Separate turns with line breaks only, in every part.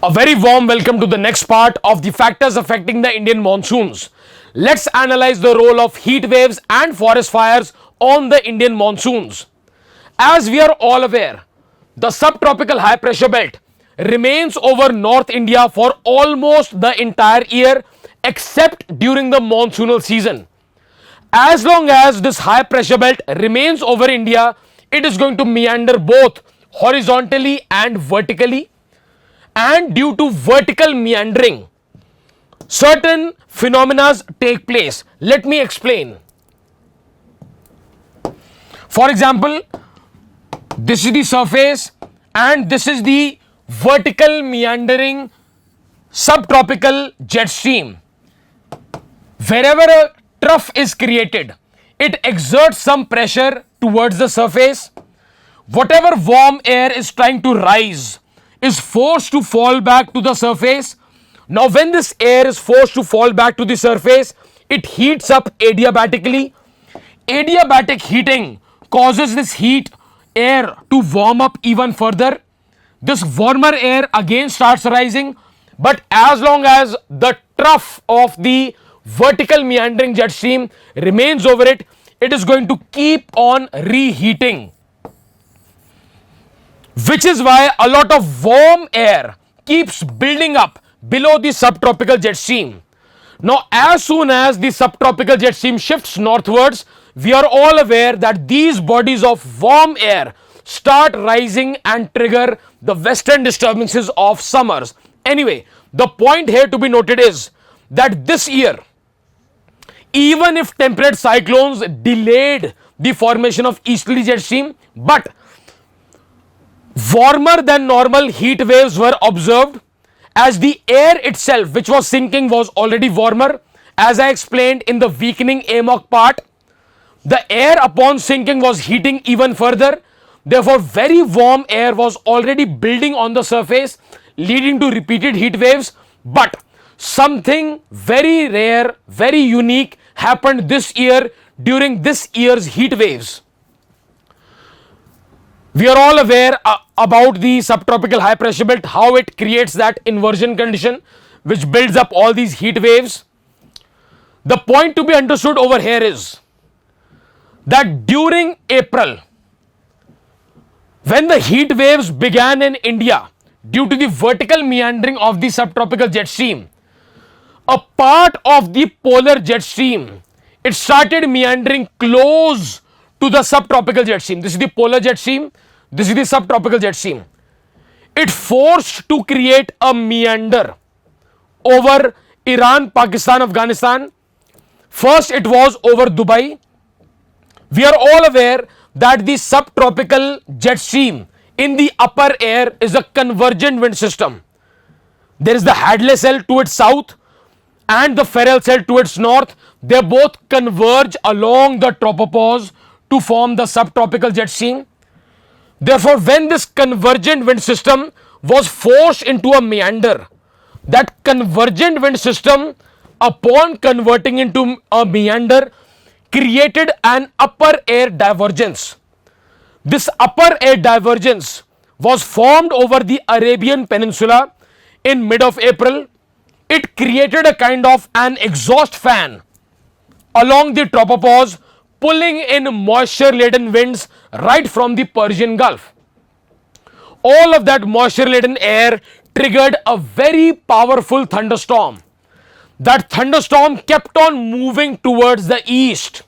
A very warm welcome to the next part of the factors affecting the Indian monsoons. Let's analyze the role of heat waves and forest fires on the Indian monsoons. As we are all aware, the subtropical high pressure belt remains over North India for almost the entire year except during the monsoonal season. As long as this high pressure belt remains over India, it is going to meander both horizontally and vertically. And due to vertical meandering, certain phenomena take place. Let me explain. For example, this is the surface and this is the vertical meandering subtropical jet stream. Wherever a trough is created, it exerts some pressure towards the surface. Whatever warm air is trying to rise is forced to fall back to the surface. Now when this air is forced to fall back to the surface, it heats up adiabatically. Adiabatic heating causes this heat air to warm up even further. This warmer air again starts rising, but as long as the trough of the vertical meandering jet stream remains over it, it is going to keep on reheating. Which is why a lot of warm air keeps building up below the subtropical jet stream. Now, as soon as the subtropical jet stream shifts northwards, we are all aware that these bodies of warm air start rising and trigger the western disturbances of summers. Anyway, the point here to be noted is that this year, even if temperate cyclones delayed the formation of easterly jet stream, but warmer than normal heat waves were observed as the air itself, which was sinking, was already warmer. As I explained in the weakening AMOC part, the air upon sinking was heating even further. Therefore, very warm air was already building on the surface, leading to repeated heat waves. But something very rare, very unique happened this year during this year's heat waves. We are all aware about the subtropical high pressure belt, how it creates that inversion condition which builds up all these heat waves. The point to be understood over here is that during April, when the heat waves began in India due to the vertical meandering of the subtropical jet stream, a part of the polar jet stream, it started meandering close to the subtropical jet stream. This is the polar jet stream. This is the subtropical jet stream. It forced to create a meander over Iran, Pakistan, Afghanistan. First, it was over Dubai. We are all aware that the subtropical jet stream in the upper air is a convergent wind system. There is the Hadley cell to its south and the Ferrel cell to its north. They both converge along the tropopause to form the subtropical jet stream. Therefore, when this convergent wind system was forced into a meander, that convergent wind system, upon converting into a meander, created an upper air divergence. This upper air divergence was formed over the Arabian Peninsula in mid of April. It created a kind of an exhaust fan along the tropopause, pulling in moisture laden winds right from the Persian Gulf. All of that moisture laden air triggered a very powerful thunderstorm. That thunderstorm kept on moving towards the east,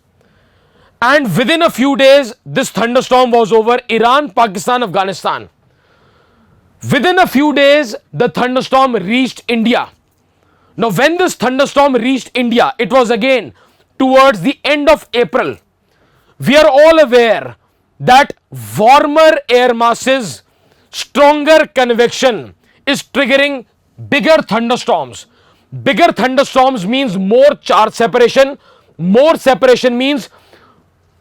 and within a few days this thunderstorm was over Iran, Pakistan, Afghanistan. Within a few days the thunderstorm reached India. Now when this thunderstorm reached India, it was again towards the end of April. We are all aware that warmer air masses, stronger convection is triggering bigger thunderstorms. Bigger thunderstorms means more charge separation. More separation means,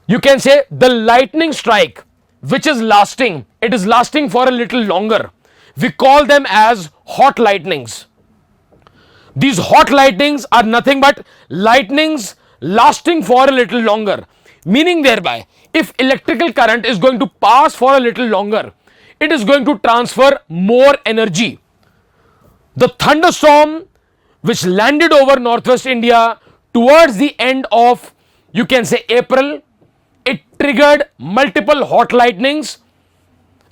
you can say, the lightning strike which is lasting, it is lasting for a little longer. We call them as hot lightnings. These hot lightnings are nothing but lightnings lasting for a little longer. Meaning thereby, if electrical current is going to pass for a little longer, it is going to transfer more energy. The thunderstorm which landed over northwest India towards the end of, you can say, April, it triggered multiple hot lightnings.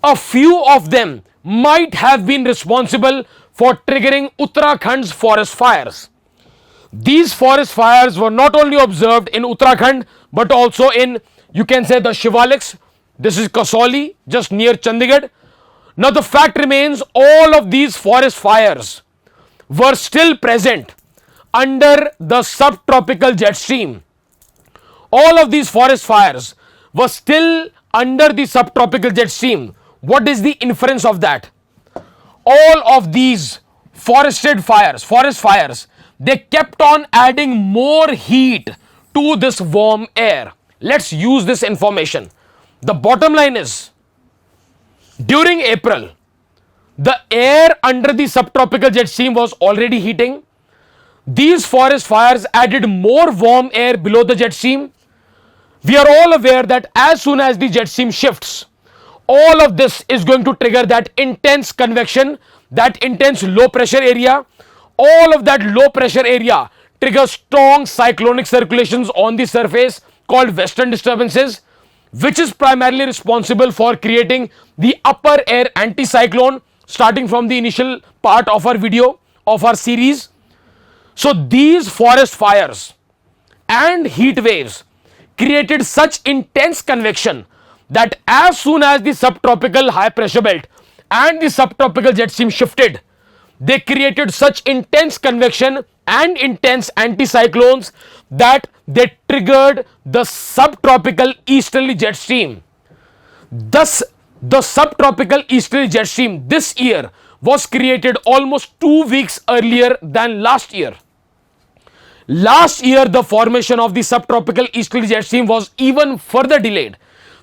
A few of them might have been responsible for triggering Uttarakhand's forest fires. These forest fires were not only observed in Uttarakhand but also in, you can say, the Shivaliks. This is Kasauli, just near Chandigarh. Now the fact remains, all of these forest fires were still present under the subtropical jet stream. All of these forest fires were still under the subtropical jet stream. What is the inference of that? All of these forest fires, they kept on adding more heat to this warm air. Let's use this information. The bottom line is, during April, the air under the subtropical jet stream was already heating. These forest fires added more warm air below the jet stream. We are all aware that as soon as the jet stream shifts, all of this is going to trigger that intense convection, that intense low pressure area. All of that low pressure area triggers strong cyclonic circulations on the surface called western disturbances, which is primarily responsible for creating the upper air anticyclone, starting from the initial part of our video, of our series. So these forest fires and heat waves created such intense convection that as soon as the subtropical high pressure belt and the subtropical jet stream shifted, they created such intense convection and intense anticyclones that they triggered the subtropical easterly jet stream. Thus, the subtropical easterly jet stream this year was created almost 2 weeks earlier than last year. Last year, the formation of the subtropical easterly jet stream was even further delayed.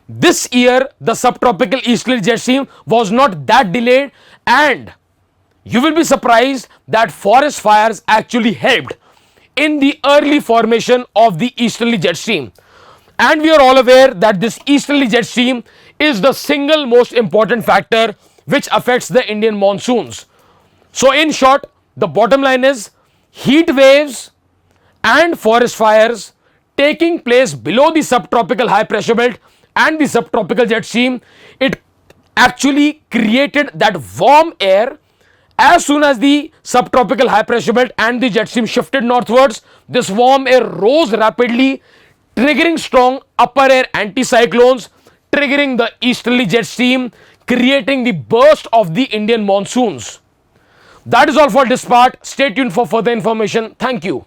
This year, the subtropical easterly jet stream was not that delayed, and you will be surprised that forest fires actually helped in the early formation of the easterly jet stream. And we are all aware that this easterly jet stream is the single most important factor which affects the Indian monsoons. So in short, the bottom line is, heat waves and forest fires taking place below the subtropical high pressure belt and the subtropical jet stream, it actually created that warm air. As soon as the subtropical high pressure belt and the jet stream shifted northwards, this warm air rose rapidly, triggering strong upper air anticyclones, triggering the easterly jet stream, creating the burst of the Indian monsoons. That is all for this part. Stay tuned for further information. Thank you.